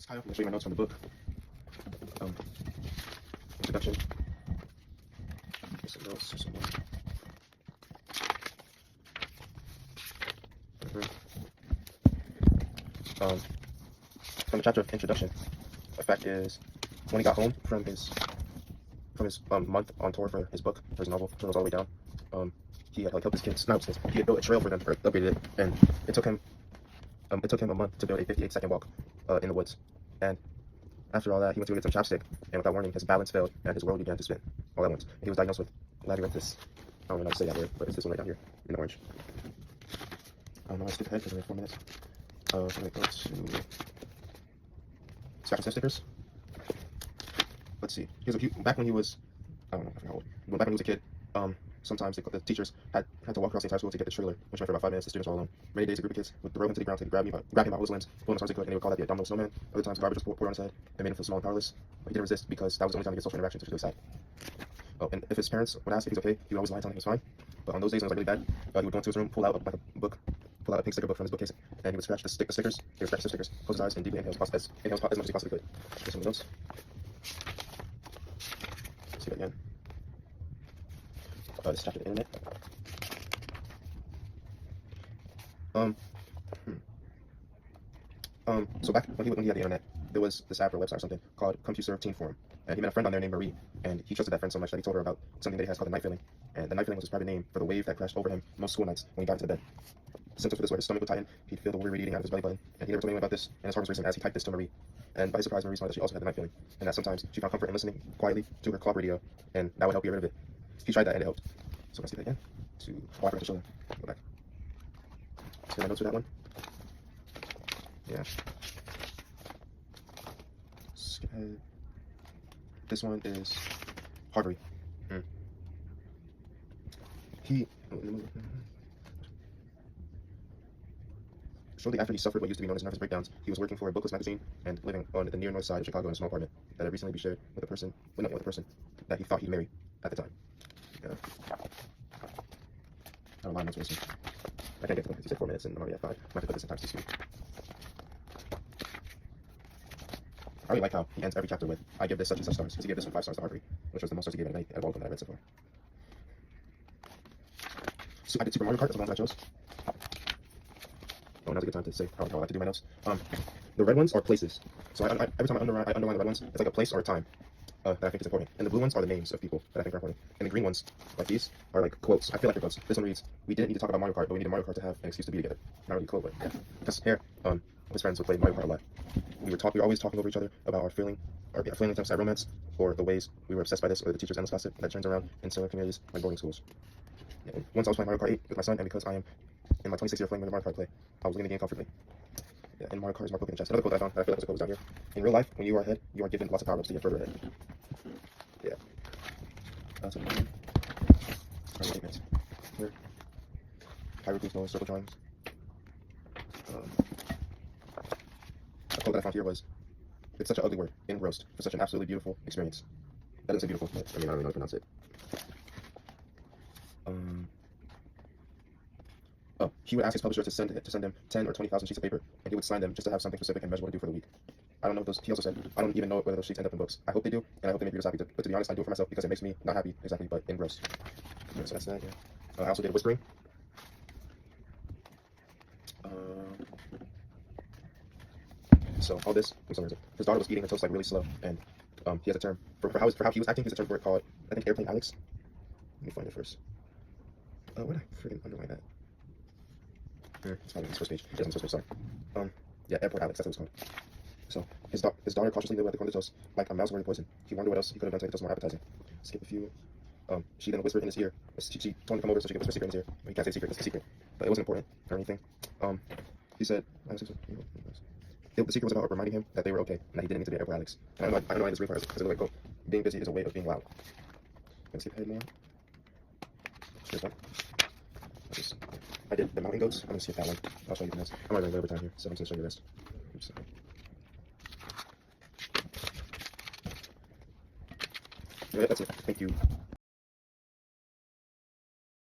It's Kyle. I'm going to show you my notes from the book. Introduction. Here's some notes. Here's some more. From the chapter of introduction, the fact is, when he got home from his month on tour for his book, for his novel, Journals All the Way Down, he had helped his kids, not his kids, he had built a trail for them, or upgraded it, and it took him a month to build a 58-second walk in the woods. And after all that, he went to go get some chapstick, and without warning, his balance failed, and his world began to spin all at once. And he was diagnosed with labyrinthitis. I don't know how to say that word, but it's this one right down here in the orange. I don't know why I skipped ahead because we have 4 minutes. I'm going to go to scratch and sniff stickers. Let's see. Back when he was, I don't know, I forgot how old. Back when he was a kid, sometimes the teachers had to walk across the entire school to get the stroller, which went for about 5 minutes. The students were all alone. Many days, a group of kids would throw him to the ground, grab him by his limbs, pull him as hard as they could, and they would call that the abdominal snowman. Other times, garbage was poured on his head and made him feel small and powerless. But he didn't resist because that was the only time he get social interactions, which was really sad. Oh, and if his parents would ask if he's okay, he would always lie and tell them he was fine. But on those days when it was like really bad, he would go into his room, pull out a pink sticker book from his bookcase, and he would scratch the stickers. He would scratch the stickers, close his eyes, and deeply inhale as much as he possibly could. Here's some of the notes. See that again. This chapter, the internet. So back when he had the internet, there was this app or website or something called Come to Serve Teen Forum, and he met a friend on there named Marie, and he trusted that friend so much that he told her about something that he has called the night feeling, and the night feeling was his private name for the wave that crashed over him most school nights when he got into bed. The symptoms were this way: his stomach would tighten, he'd feel the worry eating out of his belly button, and he never told anyone about this, and his heart was racing as he typed this to Marie. And by his surprise, Marie saw that she also had the night feeling, and that sometimes she found comfort in listening quietly to her club radio, and that would help get rid of it. He tried that and it helped. So let's do that again. I forgot to show them. Go back. See my notes for that one? Yeah. Skip ahead. This one is Harvey. Shortly after he suffered what used to be known as nervous breakdowns, he was working for a bookless magazine and living on the near north side of Chicago in a small apartment that had recently been shared with a person that he thought he'd marry at the time. Yeah. I don't mind what's missing. I can't get to them because he said 4 minutes and I'm already at 5. I have to put this in times 2 speed. I really like how he ends every chapter with, I give this such and such stars, because he gave this one 5 stars to Harvey, which was the most stars he gave at all of them that I read so far. So I did Super Mario Kart, that's the ones I chose. Oh, now's a good time to say how I like to do my notes. The red ones are places. So every time I underline the red ones, it's like a place or a time that I think is important. And the blue ones are the names of people that I think are important. And the green ones, like these, are like quotes. I feel like they're quotes. This one reads, we didn't need to talk about Mario Kart, but we needed Mario Kart to have an excuse to be together. Not really a quote, but yeah. Because here, his friends would play Mario Kart a lot. We were always talking over each other about our feeling outside romance, or the ways we were obsessed by this, or the teacher's endless gossip that turns around in similar communities like boarding schools. Yeah, once I was playing Mario Kart 8 with my son, and because I am in my 26th year of playing with Mario Kart play, I was winning the game comfortably. Yeah, and Mario Kart is more broken than chess. Another quote that I found that I feel like was a quote was down here. In real life, when you are ahead, you are given lots of power-ups to get further ahead. Yeah. That's what I mean. Alright, 8 minutes. Here. Hieroglyphs, no circle drawings. A quote that I found here was, it's such an ugly word, engrossed, for such an absolutely beautiful experience. That doesn't say beautiful, but I mean, I don't really know how to pronounce it. Oh, he would ask his publisher to send him 10 or 20,000 sheets of paper, and he would sign them just to have something specific and measurable to do for the week. I don't know what those. He also said, I don't even know whether those sheets end up in books. I hope they do, and I hope they make readers happy. But to be honest, I do it for myself because it makes me not happy exactly, but engrossed. So that's that. Yeah. I also did whispering. So all this, his daughter was eating her toast like really slow, and he has a term for how he was acting. He has a term for it called, I think, airplane Alex. Let me find it first. Where did I freaking underline that? It's probably on this first page. It's on this first page, sorry. Yeah, Airport Alex, that's what it's called. So, his daughter cautiously knew what to call the toast, like a mouse wearing poison. He wondered what else he could have done to make the toast more appetizing. Skip a few. She then whispered in his ear. She told him to come over so she could whisper a secret in his ear. Well, he can't say secret, it's a secret. But it wasn't important or anything. He said, the secret was about reminding him that they were okay, and that he didn't need to be Airport Alex. And I don't know why this requires it, because it was like, being busy is a way of being loud. Let's skip ahead more. Here's one. I did the mountain goats. I'm gonna skip that one. I'll show you the rest. I'm already running over time here, so I'm just gonna show you the rest. Oops, sorry. Yeah, that's it. Thank you.